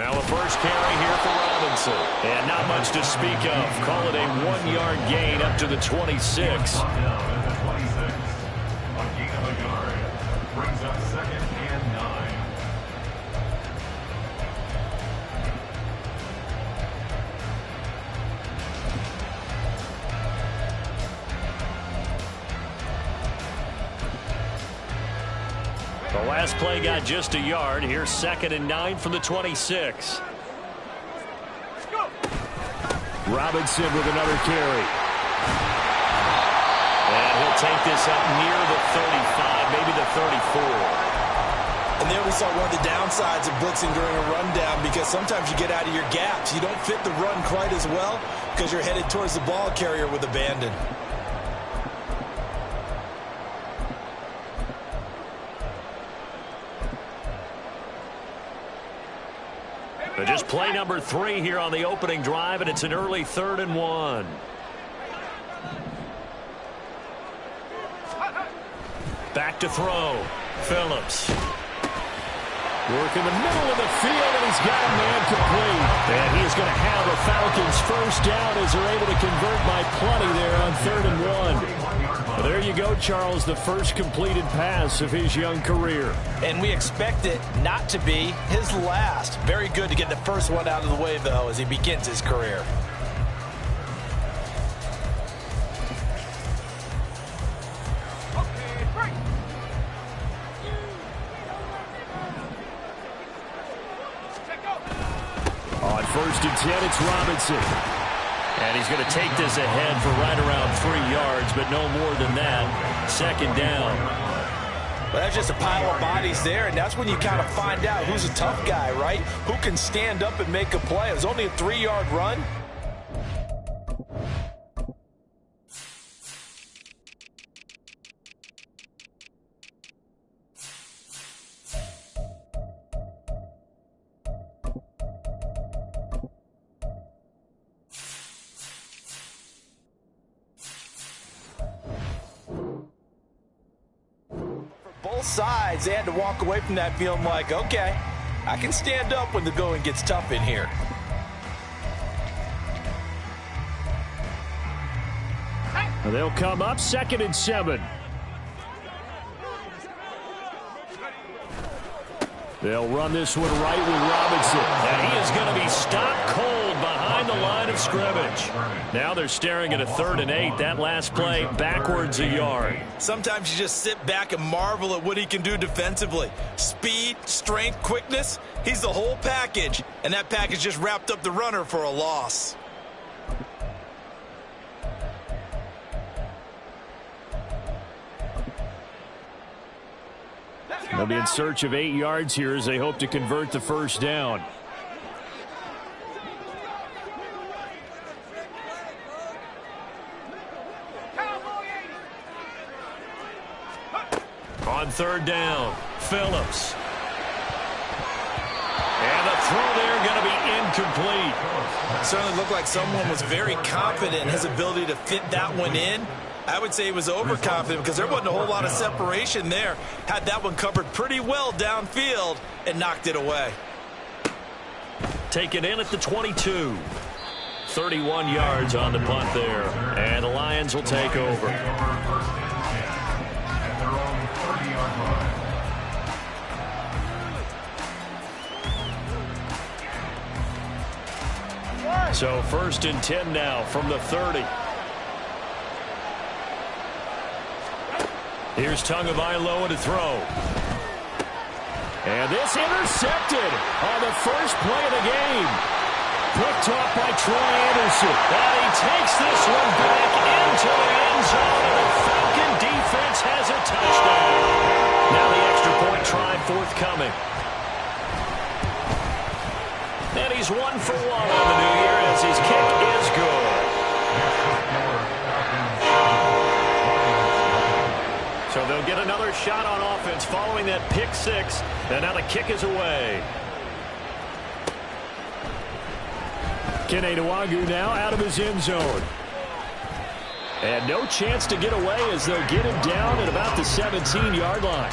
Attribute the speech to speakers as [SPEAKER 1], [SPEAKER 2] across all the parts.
[SPEAKER 1] Now the first carry here for Robinson. And not much to speak of. Call it a 1-yard gain up to the 26.
[SPEAKER 2] Brings up 2nd and 9.
[SPEAKER 1] The last play got just a yard. Here's 2nd and 9 from the 26. Robinson with another carry. And he'll take this up near the 35, maybe the 34.
[SPEAKER 3] And there we saw one of the downsides of blitzing during a rundown, because sometimes you get out of your gaps. You don't fit the run quite as well because you're headed towards the ball carrier with abandon.
[SPEAKER 1] But just play number 3 here on the opening drive, and it's an early 3rd and 1. Back to throw. Phillips. Work in the middle of the field, and he's got a man complete. And he's going to have a Falcons first down as they're able to convert by plenty there on 3rd and 1. Well, there you go, Charles, the first completed pass of his young career.
[SPEAKER 3] And we expect it not to be his last. Very good to get the first one out of the way, though, as he begins his career.
[SPEAKER 1] On 1st and 10, it's Robinson. And he's going to take this ahead for right around 3 yards, but no more than that. 2nd down.
[SPEAKER 3] Well, that's just a pile of bodies there, and that's when you kind of find out who's a tough guy, right? Who can stand up and make a play. It was only a 3-yard run. Both sides, they had to walk away from that feeling like, okay, I can stand up when the going gets tough in here.
[SPEAKER 1] They'll come up 2nd and 7. They'll run this one right with Robinson. And he is going to be stopped cold behind the line of scrimmage. Now they're staring at a 3rd and 8. That last play backwards a yard.
[SPEAKER 3] Sometimes you just sit back and marvel at what he can do defensively. Speed, strength, quickness. He's the whole package. And that package just wrapped up the runner for a loss.
[SPEAKER 1] They'll be in search of 8 yards here as they hope to convert the first down. On 3rd down, Phillips. And the throw there going to be incomplete.
[SPEAKER 3] Certainly looked like someone was very confident in his ability to fit that one in. I would say he was overconfident because there wasn't a whole lot of separation there. Had that one covered pretty well downfield and knocked it away.
[SPEAKER 1] Taken in at the 22. 31 yards on the punt there. And the Lions will take over. So 1st and 10 now from the 30. Here's Tagovailoa to throw. And this intercepted on the first play of the game. Picked off by Troy Anderson. And he takes this one back into the end zone. And the Falcon defense has a touchdown. Now the extra point try forthcoming. And he's 1 for 1 on the new year as his kick is good. So they'll get another shot on offense following that pick 6. And now the kick is away. Kene Nwangwu now out of his end zone. And no chance to get away as they'll get him down at about the 17-yard line.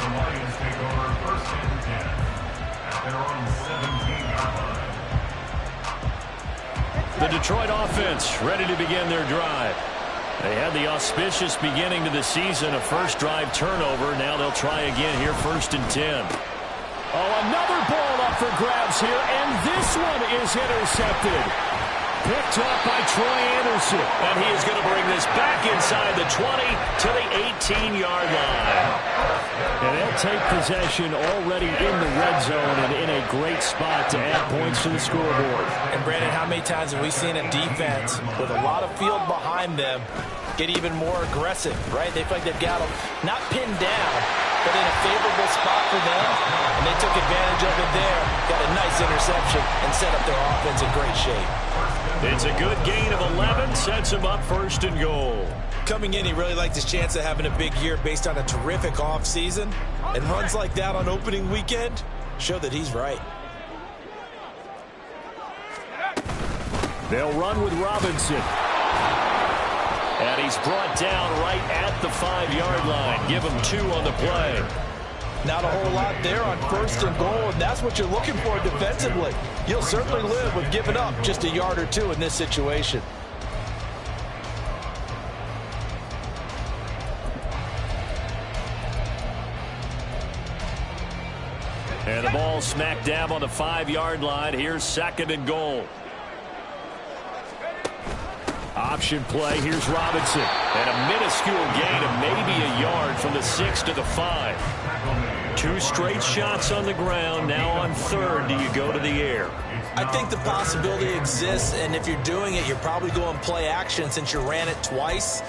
[SPEAKER 1] The Detroit offense ready to begin their drive. They had the auspicious beginning to the season, a first drive turnover. Now they'll try again here, 1st and 10. Oh, another ball up for grabs here, and this one is intercepted. Picked up by Troy Anderson. And he is going to bring this back inside the 20 to the 18-yard line. And they'll take possession already in the red zone and in a great spot to add points to the scoreboard.
[SPEAKER 3] And, Brandon, how many times have we seen a defense with a lot of field behind them get even more aggressive, right? They feel like they've got them not pinned down, but in a favorable spot for them, and they took advantage of it there, got a nice interception, and set up their offense in great shape.
[SPEAKER 1] It's a good gain of 11, sets him up 1st and goal.
[SPEAKER 3] Coming in, he really liked his chance of having a big year based on a terrific offseason, and runs like that on opening weekend show that he's right.
[SPEAKER 1] They'll run with Robinson. And he's brought down right at the 5-yard line. Give him 2 on the play.
[SPEAKER 3] Not a whole lot there on 1st and goal, and that's what you're looking for defensively. You'll certainly live with giving up just a yard or 2 in this situation.
[SPEAKER 1] And the ball smack dab on the 5-yard line. Here's 2nd and goal. Option play. Here's Robinson. And a minuscule gain of maybe a yard from the 6 to the 5. 2 straight shots on the ground. Now on 3rd, do you go to the air?
[SPEAKER 3] I think the possibility exists, and if you're doing it, you're probably going play action since you ran it twice.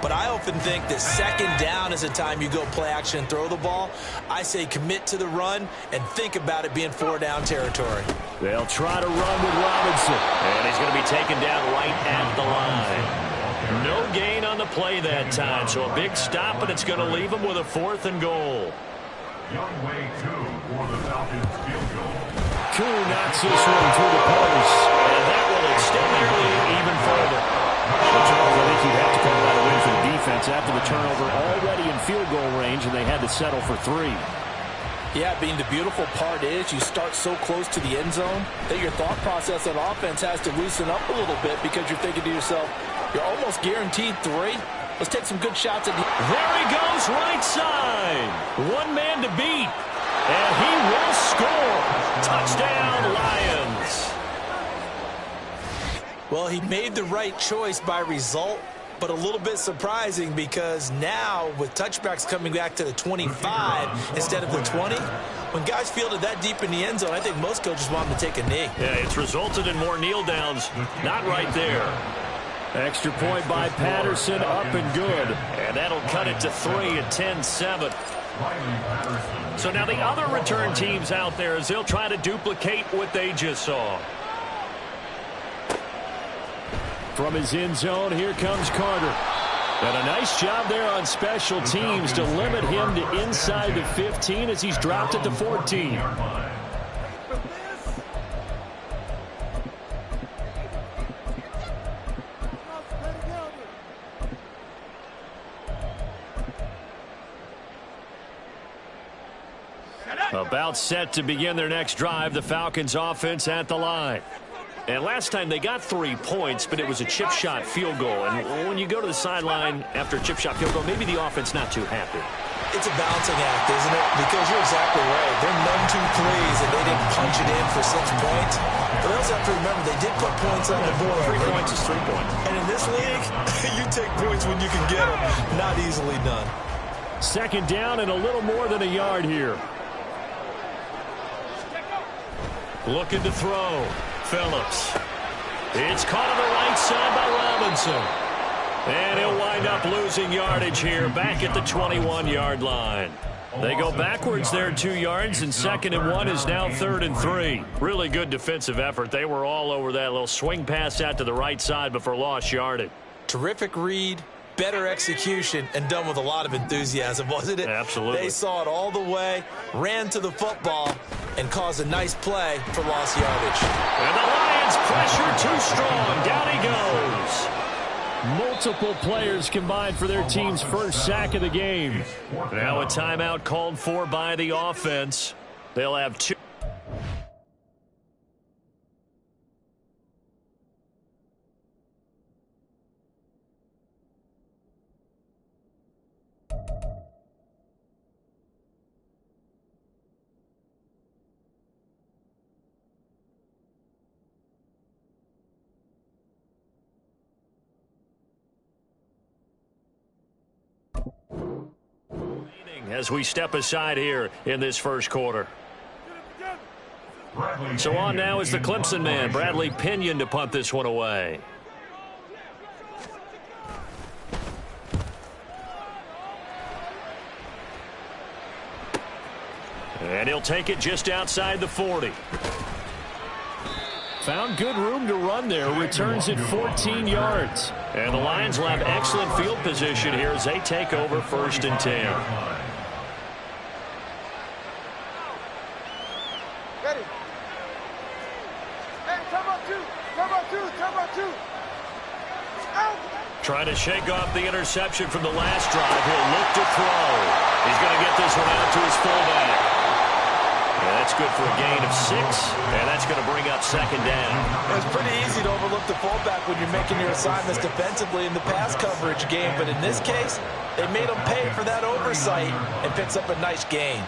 [SPEAKER 3] But I often think that 2nd down is a time you go play action and throw the ball. I say commit to the run and think about it being 4-down territory.
[SPEAKER 1] They'll try to run with Robinson. And he's going to be taken down right at the line. No gain on the play that time, so a big stop, and it's going to leave him with a 4th and goal.
[SPEAKER 2] Youngway 2 for the Falcons field goal.
[SPEAKER 1] Koo knocks this one through the post, and that will extend their lead even further. Well, Charles, I think you'd have to call that a win for the defense after the turnover already in field goal range, and they had to settle for 3.
[SPEAKER 3] Yeah, being the beautiful part is you start so close to the end zone that your thought process on offense has to loosen up a little bit because you're thinking to yourself, you're almost guaranteed 3. Let's take some good shots at the...
[SPEAKER 1] There he goes, right side. One man to beat, and he will score. Touchdown, Lions.
[SPEAKER 3] Well, he made the right choice by result, but a little bit surprising because now with touchbacks coming back to the 25 instead of the 20, when guys fielded that deep in the end zone, I think most coaches want them to take a knee.
[SPEAKER 1] Yeah, it's resulted in more kneel downs. Not right there. Extra point by Patterson, up and good. And that'll cut it to 3 at 10-7. So now the other return teams out there as they'll try to duplicate what they just saw. From his end zone, here comes Carter. And a nice job there on special teams to limit him to inside the 15 as he's dropped it to 14. About set to begin their next drive, the Falcons offense at the line. And last time they got 3 points, but it was a chip shot field goal. And when you go to the sideline after a chip shot field goal, maybe the offense not too happy.
[SPEAKER 3] It's a balancing act, isn't it? Because you're exactly right. They're none too pleased and they didn't punch it in for 6 points. But they also have to remember they did put points on the board.
[SPEAKER 1] 3 points is 3 points.
[SPEAKER 3] And in this league, you take points when you can get them. Not easily done.
[SPEAKER 1] 2nd down and a little more than a yard here. Looking to throw. Phillips. It's caught on the right side by Robinson. And he'll wind up losing yardage here back at the 21-yard line. They go backwards there 2 yards, and 2nd and 1 is now 3rd and 3. Really good defensive effort. They were all over that little swing pass out to the right side before lost yardage.
[SPEAKER 3] Terrific read, better execution, and done with a lot of enthusiasm, wasn't it?
[SPEAKER 1] Absolutely.
[SPEAKER 3] They saw it all the way, ran to the football, and caused a nice play for lost yardage.
[SPEAKER 1] And the Lions pressure too strong. Down he goes. Multiple players combined for their team's first sack of the game. Now a timeout called for by the offense. They'll have 2. as we step aside here in this first quarter. So on now is the Clemson man, Bradley Pinion, to punt this one away. And he'll take it just outside the 40. Found good room to run there. Returns it 14 yards. And the Lions will have excellent field position here as they take over 1st and 10.
[SPEAKER 4] Ready. Hey, time out two. Out.
[SPEAKER 1] Trying to shake off the interception from the last drive. He'll look to throw. He's going to get this one out to his fullback. Yeah, that's good for a gain of 6, and that's going to bring up 2nd down.
[SPEAKER 3] It's pretty easy to overlook the fullback when you're making your assignments defensively in the pass coverage game, but in this case, they made him pay for that oversight and picks up a nice gain.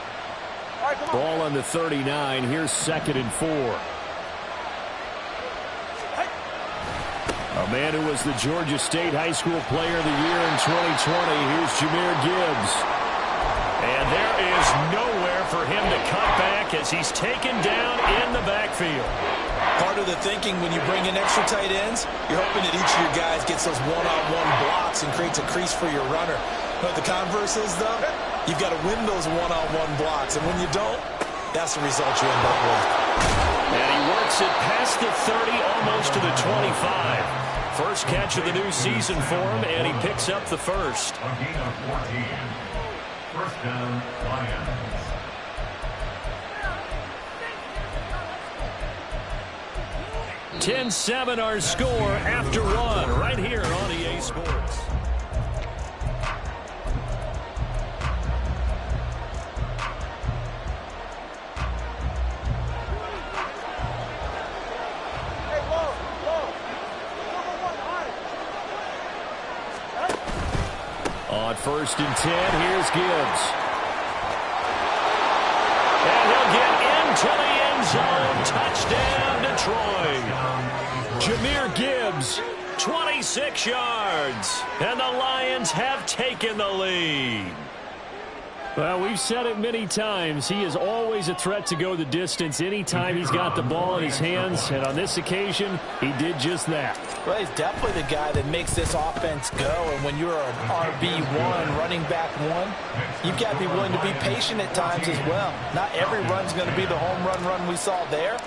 [SPEAKER 1] Ball on the 39. Here's 2nd and 4. A man who was the Georgia State High School Player of the Year in 2020. Here's Jahmyr Gibbs. And there is nowhere for him to cut back as he's taken down in the backfield.
[SPEAKER 3] Part of the thinking when you bring in extra tight ends, you're hoping that each of your guys gets those one-on-one blocks and creates a crease for your runner. But the converse is, though, you've got to win those one-on-one blocks. And when you don't, that's the result you end up with.
[SPEAKER 1] And he works it past the 30, almost to the 25. First catch of the new season for him, and he picks up the first.
[SPEAKER 2] A gain of 14. 1st down, Lions.
[SPEAKER 1] (10-7) our score after one, right here on EA Sports. On 1st and 10, here's Gibbs. And he'll get into the end zone. Touchdown, Detroit. Jahmyr Gibbs, 26 yards. And the Lions have taken the lead. Well, we've said it many times. He is always a threat to go the distance anytime he's got the ball in his hands. And on this occasion, he did just that.
[SPEAKER 3] Well, he's definitely the guy that makes this offense go. And when you're an RB1, running back 1, you've got to be willing to be patient at times as well. Not every run's going to be the home run we saw there.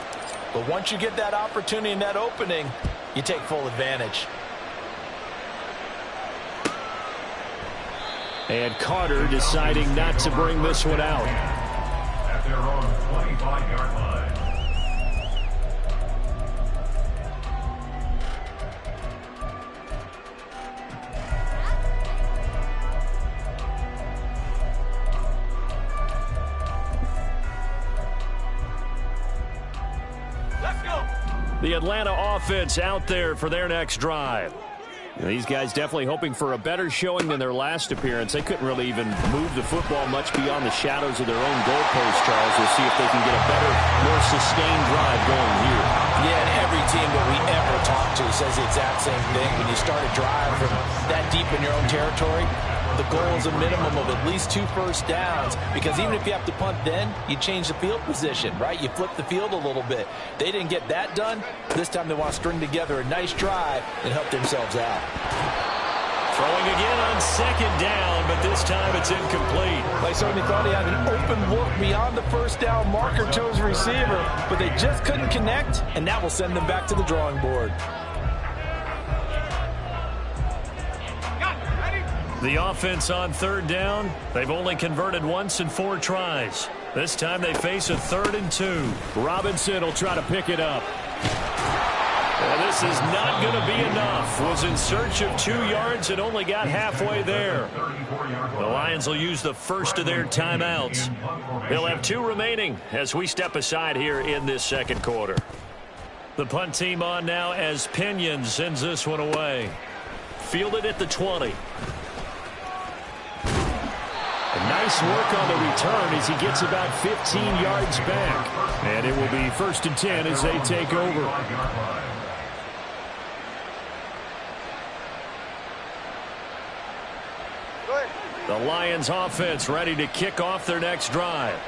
[SPEAKER 3] But once you get that opportunity and that opening, you take full advantage.
[SPEAKER 1] And Carter deciding not to bring this one out.
[SPEAKER 2] At their own 25-yard line.
[SPEAKER 3] Let's go.
[SPEAKER 1] The Atlanta offense out there for their next drive. These guys definitely hoping for a better showing than their last appearance. They couldn't really even move the football much beyond the shadows of their own goalpost, Charles. We'll see if they can get a better, more sustained drive going here.
[SPEAKER 3] Yeah, and every team that we ever talk to says the exact same thing. When you start a drive from that deep in your own territory, the goal is a minimum of at least 2 first downs, because even if you have to punt then, you change the field position, right? You flip the field a little bit. They didn't get that done. This time they want to string together a nice drive and help themselves out.
[SPEAKER 1] Throwing again on 2nd down, but this time it's incomplete.
[SPEAKER 3] They certainly thought he had an open look beyond the first down marker to his receiver, but they just couldn't connect, and that will send them back to the drawing board.
[SPEAKER 1] The offense on 3rd down, they've only converted once in 4 tries. This time they face a 3rd and 2. Robinson will try to pick it up. Well, this is not going to be enough. Was in search of 2 yards and only got halfway there. The Lions will use the first of their timeouts. They'll have 2 remaining as we step aside here in this 2nd quarter. The punt team on now as Pinion sends this one away. Fielded at the 20. Nice work on the return as he gets about 15 yards back. And it will be 1st and 10 as they take over. The The Lions offense ready to kick off their next drive.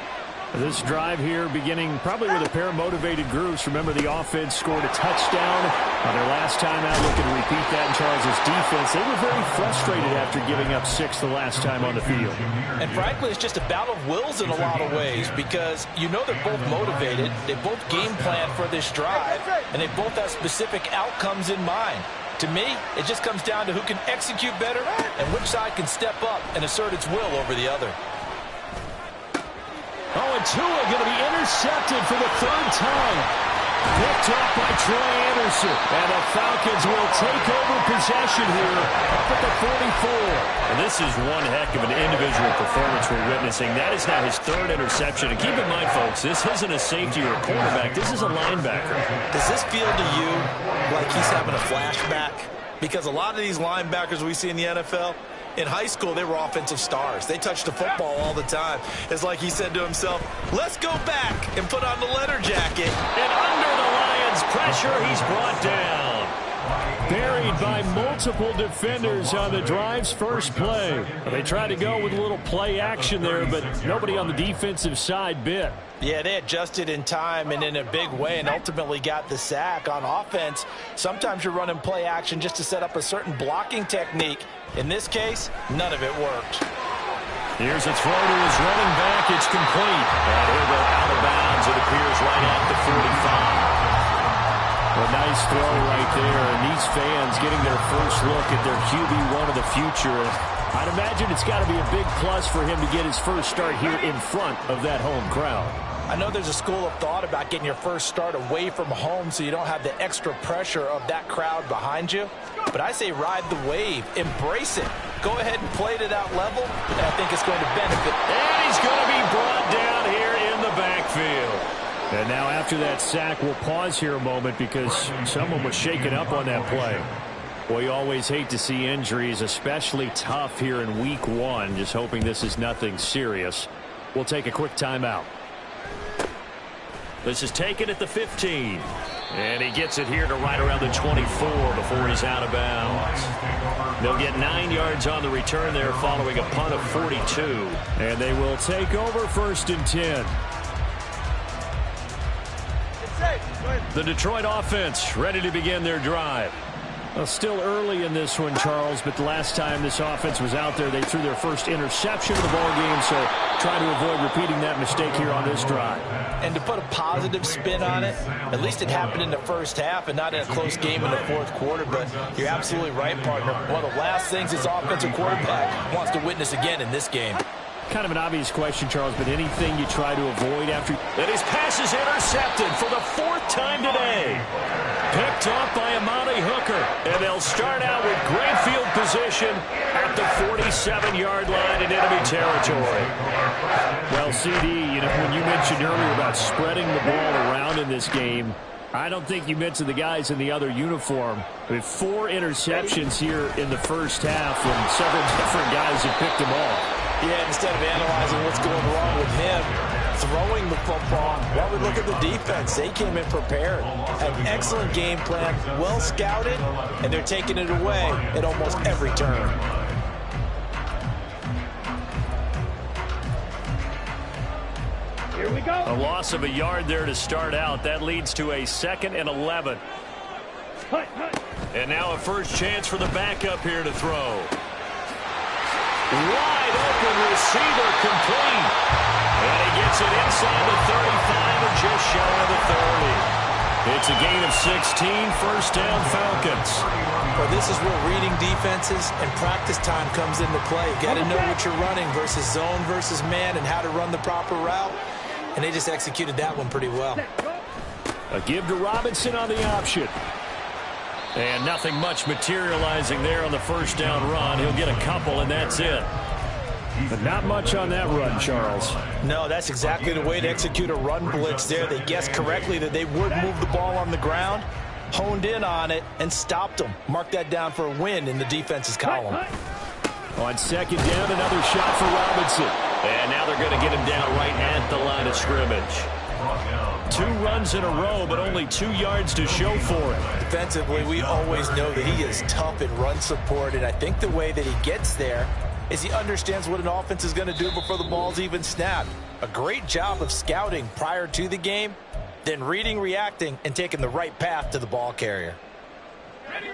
[SPEAKER 5] This drive here beginning probably with a pair of motivated groups. Remember, the offense scored a touchdown on their last time out, looking to repeat that in Charles' defense. They were very frustrated after giving up 6 the last time on the field.
[SPEAKER 3] And frankly, it's just a battle of wills in a lot of ways, because you know they're both motivated, they both game plan for this drive, and they both have specific outcomes in mind. To me, it just comes down to who can execute better and which side can step up and assert its will over the other.
[SPEAKER 1] Oh, and Tua going to be intercepted for the 3rd time. Picked off by Troy Anderson. And the Falcons will take over possession here up at the 44.
[SPEAKER 5] And this is one heck of an individual performance we're witnessing. That is now his 3rd interception. And keep in mind, folks, this isn't a safety or a quarterback. This is a linebacker.
[SPEAKER 3] Does this feel to you like he's having a flashback? Because a lot of these linebackers we see in the NFL, in high school, they were offensive stars. They touched the football all the time. It's like he said to himself, let's go back and put on the leather jacket.
[SPEAKER 1] And under the Lions' pressure, he's brought down. Buried by multiple defenders on the drive's first play.
[SPEAKER 5] They tried to go with a little play action there, but nobody on the defensive side bit.
[SPEAKER 3] Yeah, they adjusted in time and in a big way and ultimately got the sack. On offense, sometimes you're running play action just to set up a certain blocking technique. In this case, none of it worked.
[SPEAKER 1] Here's a throw to his running back. It's complete.
[SPEAKER 5] And he'll go out of bounds. It appears right at the 45.
[SPEAKER 1] A nice throw right there. And these fans getting their first look at their QB1 of the future. I'd imagine it's got to be a big plus for him to get his first start here in front of that home crowd.
[SPEAKER 3] I know there's a school of thought about getting your first start away from home so you don't have the extra pressure of that crowd behind you. But I say ride the wave. Embrace it. Go ahead and play to that level, and I think it's going to benefit.
[SPEAKER 1] And he's going to be brought down here in the backfield. And now after that sack, we'll pause here a moment because someone was shaken up on that play. Well, you always hate to see injuries, especially tough here in week 1. Just hoping this is nothing serious. We'll take a quick timeout.
[SPEAKER 5] This is taken at the 15. And he gets it here to right around the 24 before he's out of bounds. They'll get 9 yards on the return there following a punt of 42.
[SPEAKER 1] And they will take over 1st and 10. The Detroit offense ready to begin their drive. Well, still early in this one, Charles, but the last time this offense was out there, they threw their first interception of the ball game, so try to avoid repeating that mistake here on this drive.
[SPEAKER 3] And to put a positive spin on it, at least it happened in the first half and not in a close game in the 4th quarter, but you're absolutely right, partner. One of the last things his offensive quarterback wants to witness again in this game.
[SPEAKER 1] Kind of an obvious question, Charles, but anything you try to avoid after...
[SPEAKER 5] And his pass is intercepted for the 4th time today.
[SPEAKER 1] Picked off by Amani Hooker.
[SPEAKER 5] And they'll start out with great field position at the 47-yard line in enemy territory.
[SPEAKER 1] Well, CD, when you mentioned earlier about spreading the ball around in this game, I don't think you mentioned the guys in the other uniform. With 4 interceptions here in the first half, and several different guys have picked them off.
[SPEAKER 3] Yeah, instead of analyzing what's going wrong with him, throwing the football, well, we look at the defense. They came in prepared, had an excellent game plan, well scouted, and they're taking it away at almost every turn.
[SPEAKER 5] Here we go. A loss of a yard there to start out. That leads to a 2nd and 11. And now a first chance for the backup here to throw. Wide open receiver complete. And he gets it inside the 35 and just shy of the 30.
[SPEAKER 1] It's a gain of 16, 1st down Falcons.
[SPEAKER 3] Well, this is where reading defenses and practice time comes into play. You got to know what you're running versus zone versus man and how to run the proper route. And they just executed that one pretty well.
[SPEAKER 1] A give to Robinson on the option. And nothing much materializing there on the 1st down run. He'll get a couple, and that's it. But not much on that run, Charles.
[SPEAKER 3] No, that's exactly the way to execute a run blitz there. They guessed correctly that they would move the ball on the ground, honed in on it, and stopped them. Mark that down for a win in the defense's column.
[SPEAKER 1] On 2nd down, another shot for Robinson.
[SPEAKER 5] And now they're going to get him down right at the line of scrimmage.
[SPEAKER 1] 2 runs in a row, but only 2 yards to show for it.
[SPEAKER 3] Defensively, we always know that he is tough in run support, and I think the way that he gets there is he understands what an offense is going to do before the ball's even snapped. A great job of scouting prior to the game, then reading, reacting, and taking the right path to the ball carrier.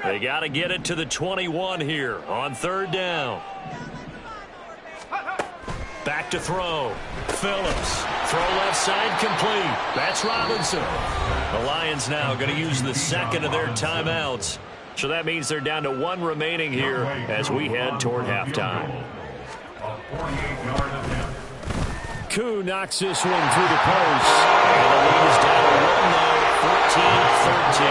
[SPEAKER 1] They got to get it to the 21 here on 3rd down. Back to throw. Phillips. Throw left side complete. That's Robinson. The Lions now going to use the second of their timeouts. So that means they're down to 1 remaining here as we head toward halftime. Koo knocks this one through the post. And the lead is down to 1 now, 14-13.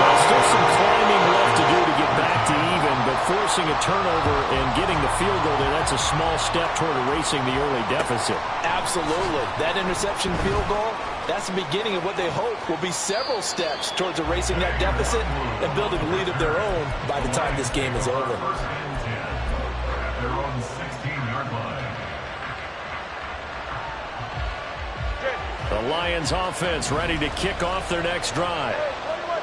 [SPEAKER 1] Well, still some climbing left to do to get back to even, but forcing a turnover and getting the field goal there, that's a small step toward erasing the early deficit.
[SPEAKER 3] Absolutely. That interception field goal, that's the beginning of what they hope will be several steps towards erasing that deficit and building a lead of their own by the time this game is over.
[SPEAKER 2] They're on the 16-yard line.
[SPEAKER 1] The Lions offense ready to kick off their next drive.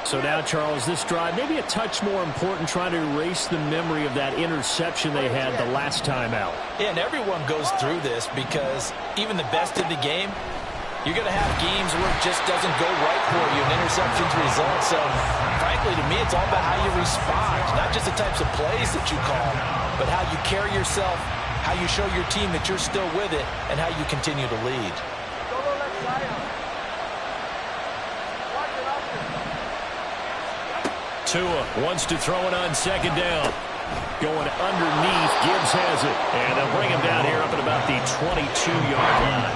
[SPEAKER 5] So now, Charles, this drive maybe a touch more important, trying to erase the memory of that interception they had the last time out.
[SPEAKER 3] Yeah, and everyone goes through this because even the best in the game, you're going to have games where it just doesn't go right for you and interceptions result. So, frankly, to me, it's all about how you respond, not just the types of plays that you call, but how you carry yourself, how you show your team that you're still with it, and how you continue to lead.
[SPEAKER 1] Tua wants to throw it on 2nd down. Going underneath, Gibbs has it. And they'll bring him down here up at about the 22-yard line.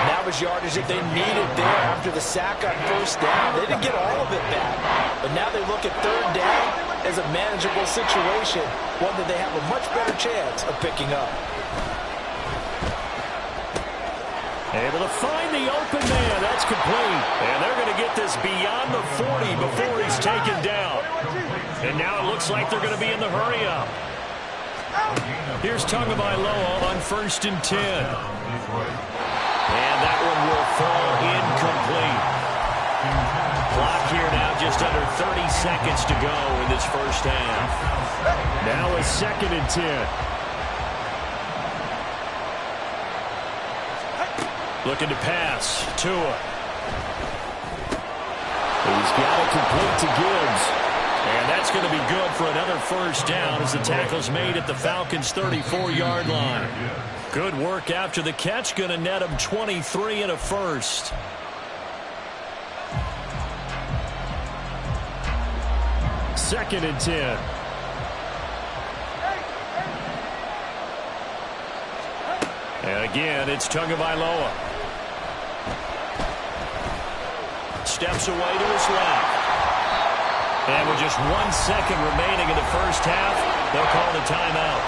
[SPEAKER 3] And that was yardage that they needed there after the sack on 1st down. They didn't get all of it back. But now they look at 3rd down as a manageable situation, one that they have a much better chance of picking up.
[SPEAKER 1] Able to find the open man. That's complete. And they're going to get this beyond the 40 before he's taken down. And now it looks like they're going to be in the hurry-up. Here's Tagovailoa on 1st and 10. And that one will fall incomplete. Clock here now just under 30 seconds to go in this first half.
[SPEAKER 5] Now a 2nd and 10.
[SPEAKER 1] Looking to pass. Tua.
[SPEAKER 5] He's got it complete to Gibbs.
[SPEAKER 1] And that's going to be good for another 1st down as the tackle's made at the Falcons' 34-yard line. Good work after the catch. Going to net him 23 and a first.
[SPEAKER 5] Second and 10.
[SPEAKER 1] And again, it's Tagovailoa. Steps away to his left. And with just 1 second remaining in the first half, they'll call the timeout.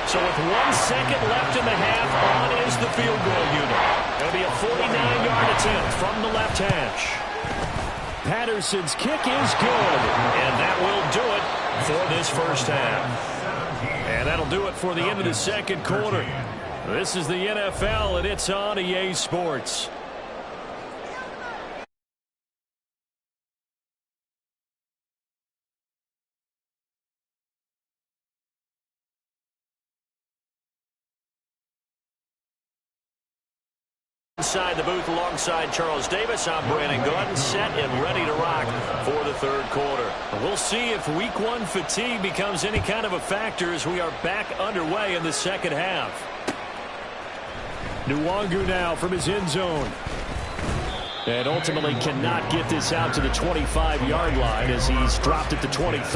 [SPEAKER 1] So with 1 second left in the half, on is the field goal unit. It'll be a 49-yard attempt from the left hash.
[SPEAKER 5] Patterson's kick is good.
[SPEAKER 1] And that will do it for this first half. And that'll do it for the end of the 2nd quarter. This is the NFL, and it's on EA Sports. Inside the booth alongside Charles Davis, I'm Brandon Gaudin, set and ready to rock for the 3rd quarter. We'll see if Week 1 fatigue becomes any kind of a factor as we are back underway in the 2nd half.
[SPEAKER 5] Nwangu now from his end zone. And ultimately cannot get this out to the 25-yard line as he's dropped at the 23.
[SPEAKER 2] At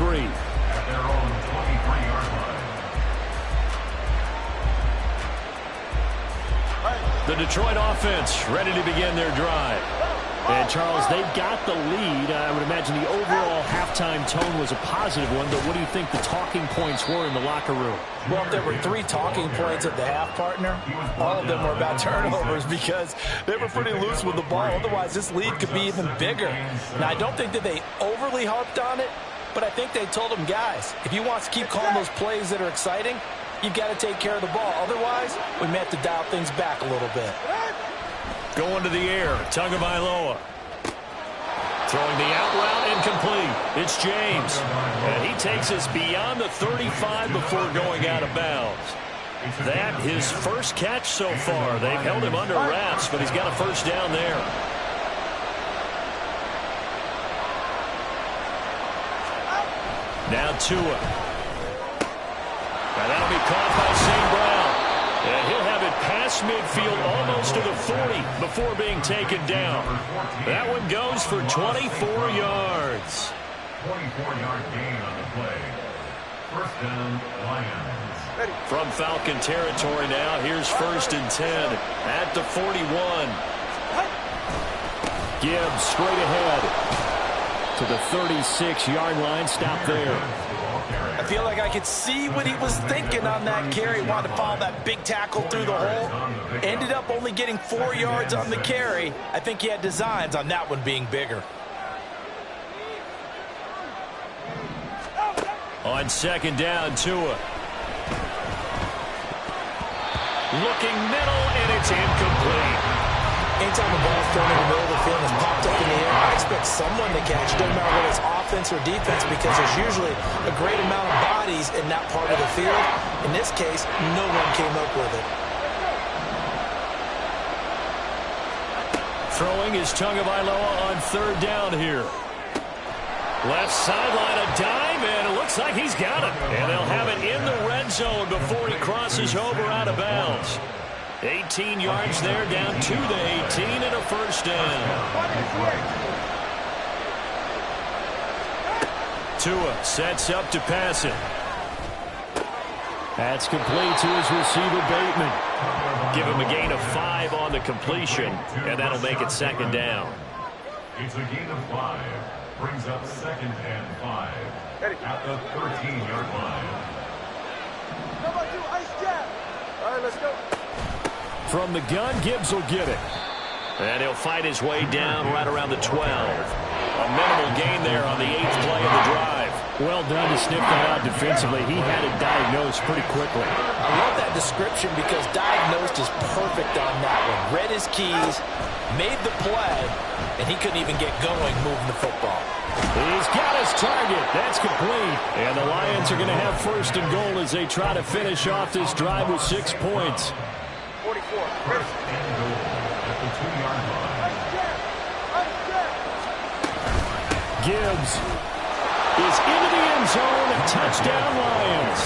[SPEAKER 2] their own 23-yard line.
[SPEAKER 1] The Detroit offense ready to begin their drive.
[SPEAKER 5] And, Charles, they've got the lead. I would imagine the overall halftime tone was a positive one, but what do you think the talking points were in the locker room?
[SPEAKER 3] Well, if there were 3 talking points at the half, partner, all of them were about turnovers because they were pretty loose with the ball. Otherwise, this lead could be even bigger. Now, I don't think that they overly harped on it, but I think they told them, guys, if you want to keep calling those plays that are exciting, you've got to take care of the ball. Otherwise, we may have to dial things back a little bit.
[SPEAKER 1] Going to the air, Tagovailoa.
[SPEAKER 5] Throwing the out route incomplete. It's James. And he takes us beyond the 35 before going out of bounds. That his first catch so far. They've held him under wraps, but he's got a first down there. Now Tua. Now that'll be caught by St. Brown. And he'll have it past midfield almost to the 40 before being taken down. That one goes for 24 yards.
[SPEAKER 2] 24-yard gain on the play. First down, Lions.
[SPEAKER 5] From Falcon territory now, here's 1st and 10 at the 41. Gibbs straight ahead to the 36-yard line. Stop there.
[SPEAKER 3] I feel like I could see what he was thinking on that carry. Wanted to follow that big tackle through the hole. Ended up only getting 4 yards on the carry. I think he had designs on that one being bigger.
[SPEAKER 5] On 2nd down, Tua. Looking middle, and it's incomplete.
[SPEAKER 3] Anytime the ball's thrown in the middle of the field and is popped up in the air, I expect someone to catch. Doesn't matter whether it's offense or defense, because there's usually a great amount of bodies in that part of the field. In this case, no one came up with it.
[SPEAKER 5] Throwing is Tagovailoa on 3rd down here. Left sideline, a dive, and it looks like he's got it. And they'll have it in the red zone before he crosses over out of bounds. 18 yards there, down to the 18, and a first down. Tua sets up to pass it. That's complete to his receiver, Bateman. Give him a gain of 5 on the completion, and that'll make it 2nd down.
[SPEAKER 2] It's a gain of 5. Brings up 2nd and 5 at the 13-yard line.
[SPEAKER 4] Number 2, ice jab. All right, let's go.
[SPEAKER 5] From the gun, Gibbs will get it. And he'll fight his way down right around the 12. A minimal gain there on the 8th play of the drive. Well done to sniff that out defensively. He had it diagnosed pretty quickly.
[SPEAKER 3] I love that description because diagnosed is perfect on that one. Read his keys, made the play, and he couldn't even get going moving the football.
[SPEAKER 5] He's got his target. That's complete. And the Lions are going to have 1st and goal as they try to finish off this drive with 6 points.
[SPEAKER 4] 44. Ready.
[SPEAKER 2] And goal at the 2-yard line.
[SPEAKER 4] Ice jab. Ice jab.
[SPEAKER 5] Gibbs is into the end zone. Touchdown, Lions.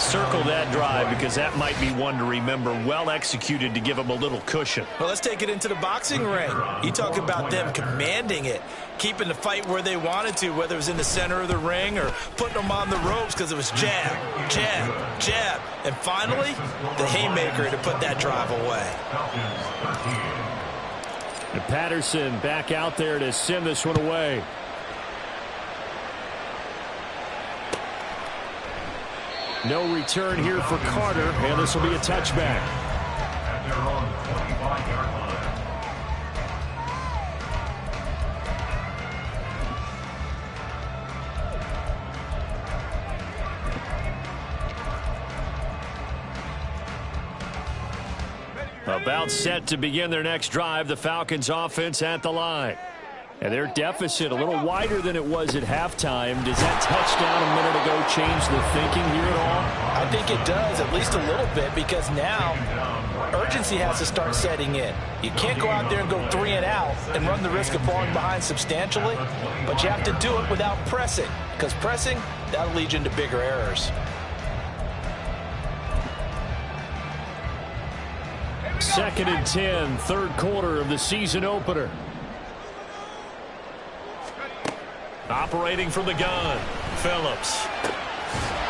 [SPEAKER 5] Circle that drive because that might be one to remember. Well executed to give them a little cushion.
[SPEAKER 3] Well, let's take it into the boxing ring. You talk about them commanding it, keeping the fight where they wanted to, whether it was in the center of the ring or putting them on the ropes because it was jab, jab, jab. And finally, the haymaker to put that drive away.
[SPEAKER 5] And Patterson back out there to send this one away. No return here for Carter, and this will be a touchback.
[SPEAKER 2] And they're on the 25-yard line.
[SPEAKER 5] About set to begin their next drive, the Falcons offense at the line. And their deficit a little wider than it was at halftime. Does that touchdown a minute ago change the thinking here at all?
[SPEAKER 3] I think it does, at least a little bit, because now urgency has to start setting in. You can't go out there and go 3 and out and run the risk of falling behind substantially, but you have to do it without pressing, because pressing, that'll lead you into bigger errors.
[SPEAKER 5] Second and 10, 3rd quarter of the season opener. Operating from the gun, Phillips.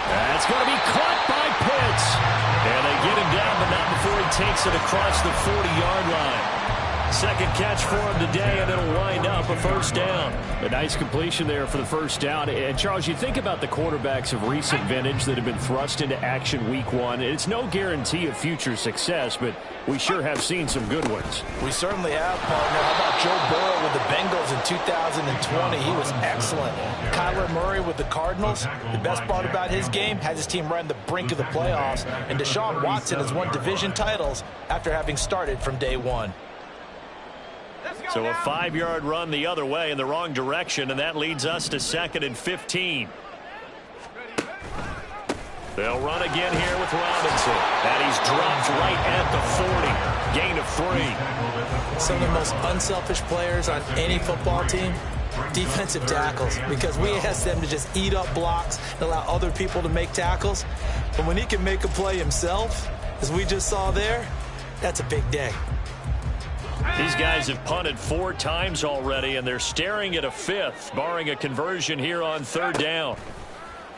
[SPEAKER 5] That's going to be caught by Pitts. And they get him down, but not before he takes it across the 40-yard line. Second catch for him today, and it'll wind up a first down. A nice completion there for the first down. And, Charles, you think about the quarterbacks of recent vintage that have been thrust into action week 1. It's no guarantee of future success, but we sure have seen some good ones.
[SPEAKER 3] We certainly have, partner. How about Joe Burrow with the Bengals in 2020? He was excellent. Kyler Murray with the Cardinals. The best part about his game has his team right on the brink of the playoffs. And Deshaun Watson has won division titles after having started from day 1.
[SPEAKER 5] So a 5-yard run the other way in the wrong direction, and that leads us to 2nd and 15. They'll run again here with Robinson. And he's dropped right at the 40. Gain of 3.
[SPEAKER 3] Some of the most unselfish players on any football team, defensive tackles, because we ask them to just eat up blocks and allow other people to make tackles. But when he can make a play himself, as we just saw there, that's a big day.
[SPEAKER 5] These guys have punted 4 times already, and they're staring at a 5th, barring a conversion here on 3rd down.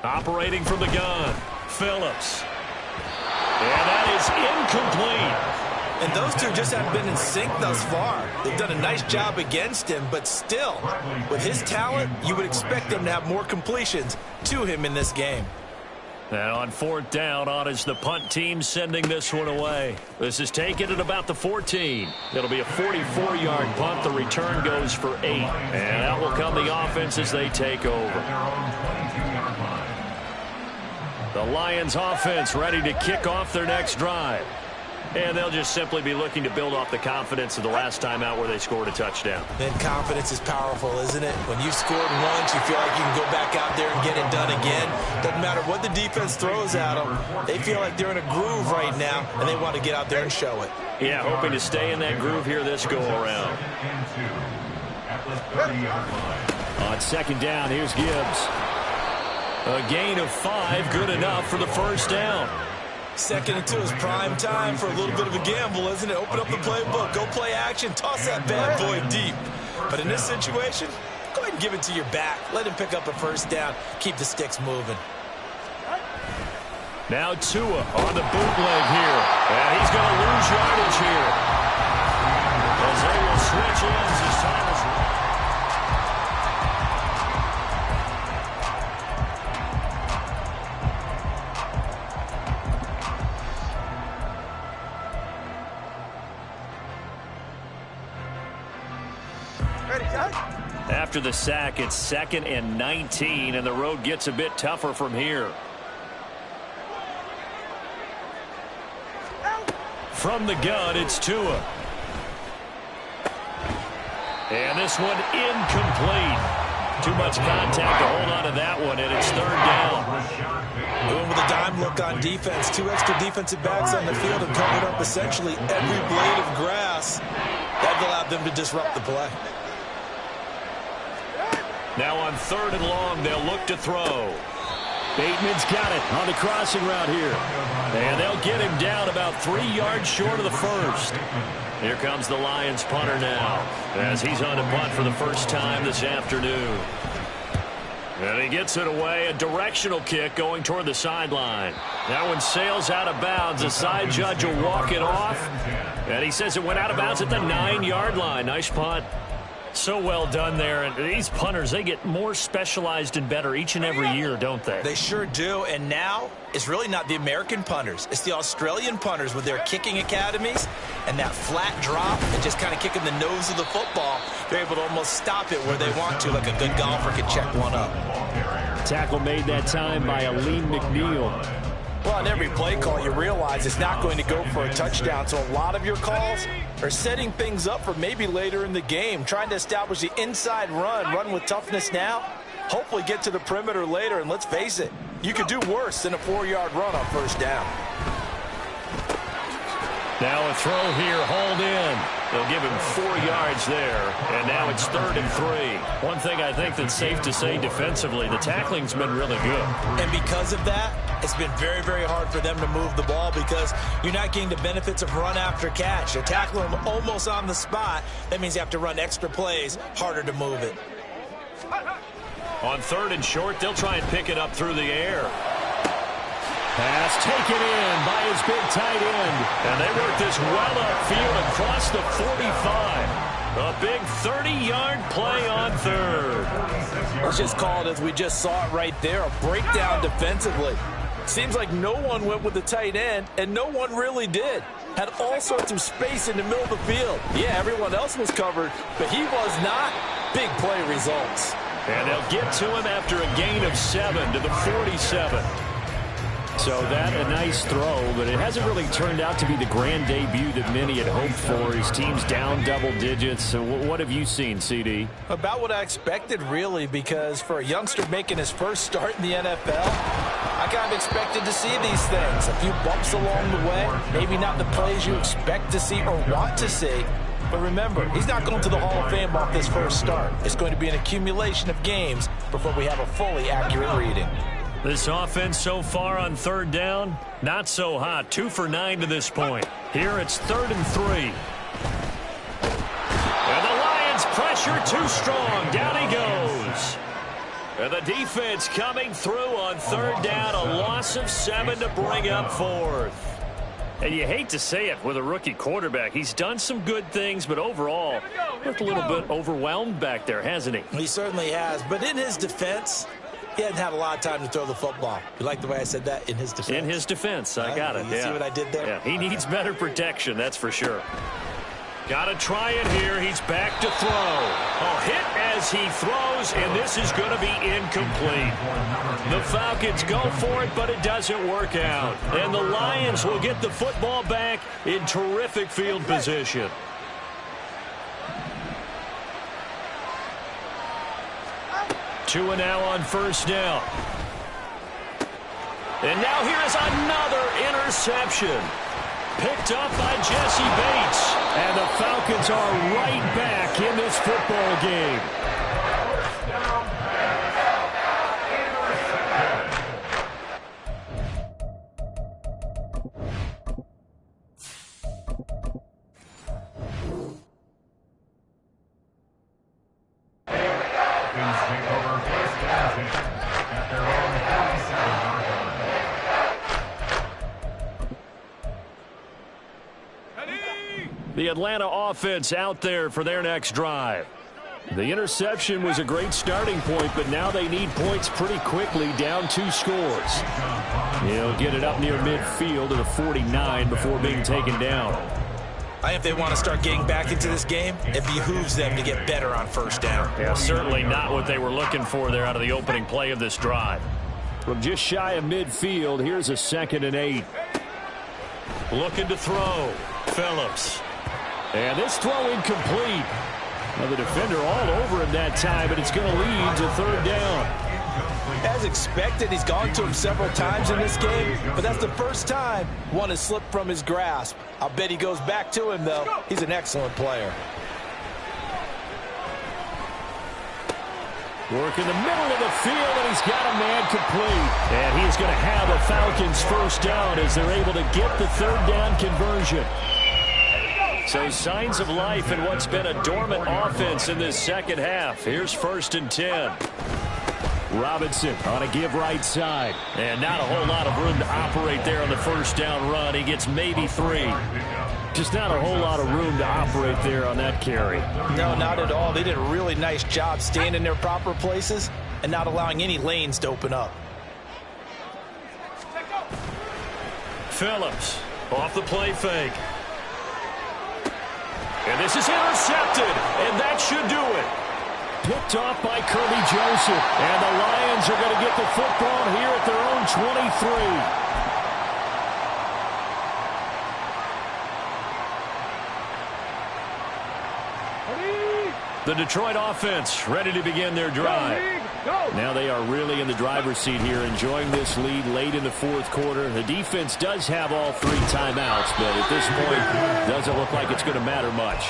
[SPEAKER 5] Operating from the gun, Phillips. And that is incomplete.
[SPEAKER 3] And those two just haven't been in sync thus far. They've done a nice job against him, but still, with his talent, you would expect them to have more completions to him in this game.
[SPEAKER 5] And on 4th down, on is the punt team sending this one away. This is taken at about the 14. It'll be a 44-yard punt. The return goes for 8. And out will come the offense as they take over. The Lions offense ready to kick off their next drive. And they'll just simply be looking to build off the confidence of the last time out where they scored a touchdown.
[SPEAKER 3] Then confidence is powerful, isn't it? When you've scored once, you feel like you can go back out there and get it done again. Doesn't matter what the defense throws at them. They feel like they're in a groove right now, and they want to get out there and show it.
[SPEAKER 5] Yeah, hoping to stay in that groove here this go-around. On 2nd down, here's Gibbs. A gain of 5, good enough for the 1st down.
[SPEAKER 3] 2nd and 2 is prime time for a little bit of a gamble, isn't it? Open up the playbook, go play action, toss that bad boy deep. But in this situation, go ahead and give it to your back. Let him pick up a 1st down. Keep the sticks moving.
[SPEAKER 5] Now Tua on the bootleg here. And he's going to lose yardage here. As they will switch ends as time is running. After the sack, it's 2nd and 19, and the road gets a bit tougher from here. From the gun, it's Tua. And this one incomplete. Too much contact to hold on to that one, and it's 3rd down.
[SPEAKER 3] Going with a dime look on defense. 2 extra defensive backs on the field have covered up essentially every blade of grass. That allowed them to disrupt the play.
[SPEAKER 5] Now on 3rd and long, they'll look to throw. Bateman's got it on the crossing route here. And they'll get him down about 3 yards short of the 1st. Here comes the Lions punter now, as he's on to punt for the first time this afternoon. And he gets it away, a directional kick going toward the sideline. That one sails out of bounds. The side judge will walk it off. And he says it went out of bounds at the 9-yard line. Nice punt. So well done there. And these punters, they get more specialized and better each and every year, don't they?
[SPEAKER 3] They sure do. And now it's really not the American punters. It's the Australian punters with their kicking academies and that flat drop and just kind of kicking the nose of the football. They're able to almost stop it where they want to, like a good golfer can check one up.
[SPEAKER 5] Tackle made that time by Aleem McNeil.
[SPEAKER 3] Well, on every play call, you realize it's not going to go for a touchdown. So a lot of your calls are setting things up for maybe later in the game, trying to establish the inside run with toughness now, hopefully get to the perimeter later. And let's face it, you could do worse than a 4-yard run on 1st down.
[SPEAKER 5] Now a throw here, hauled in. They'll give him 4 yards there, and now it's 3rd and 3. One thing I think that's safe to say defensively, the tackling's been really good.
[SPEAKER 3] And because of that, it's been very, very hard for them to move the ball because you're not getting the benefits of run after catch. You're tackling them almost on the spot. That means you have to run extra plays, harder to move it.
[SPEAKER 5] On 3rd and short, they'll try and pick it up through the air. Pass taken in by his big tight end. And they work this well upfield across the 45. A big 30-yard play on 3rd.
[SPEAKER 3] Let's just call it as we just saw it right there, a breakdown defensively. Seems like no one went with the tight end, and no one really did. Had all sorts of space in the middle of the field. Yeah, everyone else was covered, but he was not. Big play results.
[SPEAKER 5] And they'll get to him after a gain of 7 to the 47. So that a nice throw, but it hasn't really turned out to be the grand debut that many had hoped for. His team's down double digits. So what have you seen, CD?
[SPEAKER 3] About what I expected, really, because for a youngster making his first start in the NFL, I kind of expected to see these things. A few bumps along the way, maybe not the plays you expect to see or want to see. But remember, he's not going to the Hall of Fame off this first start. It's going to be an accumulation of games before we have a fully accurate reading.
[SPEAKER 1] This offense so far on third down, not so hot. 2 for 9 to this point. Here it's 3rd and 3. And the Lions pressure too strong. Down he goes. And the defense coming through on 3rd down. A loss of 7 to bring up 4th. And you hate to say it with a rookie quarterback. He's done some good things, but overall, looked a little bit overwhelmed back there, hasn't he?
[SPEAKER 3] He certainly has. But in his defense, he hadn't had a lot of time to throw the football. You like the way I said that? In his defense?
[SPEAKER 1] In his defense. I got it.
[SPEAKER 3] You see what I did there?
[SPEAKER 1] Yeah, he needs better protection, that's for sure. Got to try it here. He's back to throw. A hit as he throws, and this is going to be incomplete. The Falcons go for it, but it doesn't work out. And the Lions will get the football back in terrific field position. Two and now on 1st down. And now here is another interception. Picked up by Jesse Bates. And the Falcons are right back in this football game. The Atlanta offense out there for their next drive. The interception was a great starting point, but now they need points pretty quickly, down 2 scores. He'll get it up near midfield to the 49 before being taken down.
[SPEAKER 3] I think if they want to start getting back into this game, it behooves them to get better on 1st down.
[SPEAKER 1] Yeah, certainly not what they were looking for there out of the opening play of this drive.
[SPEAKER 5] From just shy of midfield, here's a 2nd and 8.
[SPEAKER 1] Looking to throw. Phillips.
[SPEAKER 5] And this throw incomplete. Now the defender all over him that time, but it's going to lead to 3rd down.
[SPEAKER 3] As expected, he's gone to him several times in this game, but that's the first time one has slipped from his grasp. I'll bet he goes back to him, though. He's an excellent player.
[SPEAKER 5] Work in the middle of the field, and he's got a man complete. And he is going to have a Falcons 1st down as they're able to get the 3rd down conversion. So signs of life in what's been a dormant offense in this 2nd half. Here's 1st and 10. Robinson on a give right side.
[SPEAKER 1] And not a whole lot of room to operate there on the 1st down run. He gets maybe 3.
[SPEAKER 5] Just not a whole lot of room to operate there on that carry.
[SPEAKER 3] No, not at all. They did a really nice job staying in their proper places and not allowing any lanes to open up.
[SPEAKER 1] Phillips off the play fake. And this is intercepted, and that should do it.
[SPEAKER 5] Picked off by Kirby Joseph. And the Lions are going to get the football here at their own 23.
[SPEAKER 1] The Detroit offense ready to begin their drive.
[SPEAKER 5] Now they are really in the driver's seat here, enjoying this lead late in the 4th quarter. The defense does have all 3 timeouts, but at this point, doesn't look like it's going to matter much.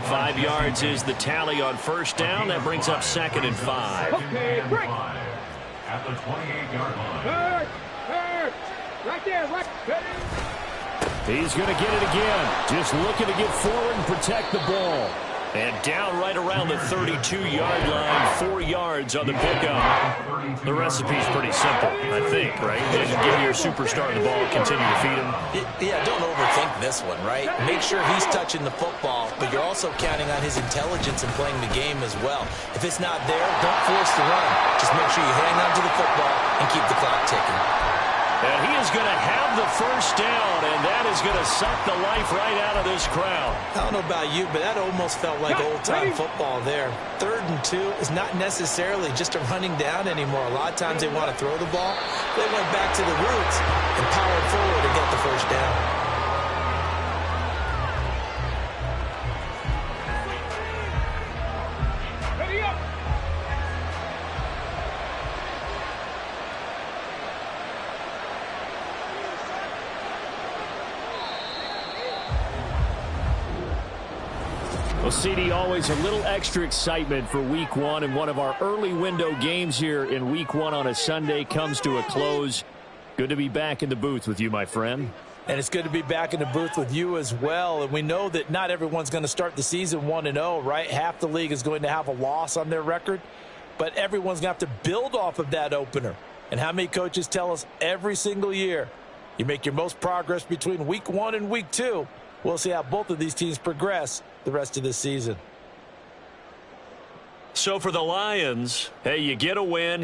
[SPEAKER 1] 5 yards is the tally on 1st down. That brings up 2nd and 5.
[SPEAKER 2] Okay, break. At the 28-yard line.
[SPEAKER 4] Right there, right.
[SPEAKER 5] He's going to get it again. Just looking to get forward and protect the ball.
[SPEAKER 1] And down right around the 32-yard line, 4 yards on the pickup. The recipe's pretty simple, I think, right? Just give your superstar the ball, continue to feed him.
[SPEAKER 3] Yeah, don't overthink this one, right? Make sure he's touching the football, but you're also counting on his intelligence in playing the game as well. If it's not there, don't force the run. Just make sure you hang on to the football and keep the clock ticking.
[SPEAKER 1] And he is going to have the first down, and that is going to suck the life right out of this crowd.
[SPEAKER 3] I don't know about you, but that almost felt like old-time football there. 3rd and 2 is not necessarily just a running down anymore. A lot of times they want to throw the ball. They went back to the roots and powered forward to get the first down.
[SPEAKER 5] Well, CD, always a little extra excitement for Week 1, and one of our early window games here in Week 1 on a Sunday comes to a close. Good to be back in the booth with you, my friend.
[SPEAKER 3] And it's good to be back in the booth with you as well. And we know that not everyone's going to start the season 1-0, right? Half the league is going to have a loss on their record, but everyone's going to have to build off of that opener. And how many coaches tell us every single year, you make your most progress between Week 1 and Week 2. We'll see how both of these teams progress the rest of this season.
[SPEAKER 1] So for the Lions, hey, you get a win.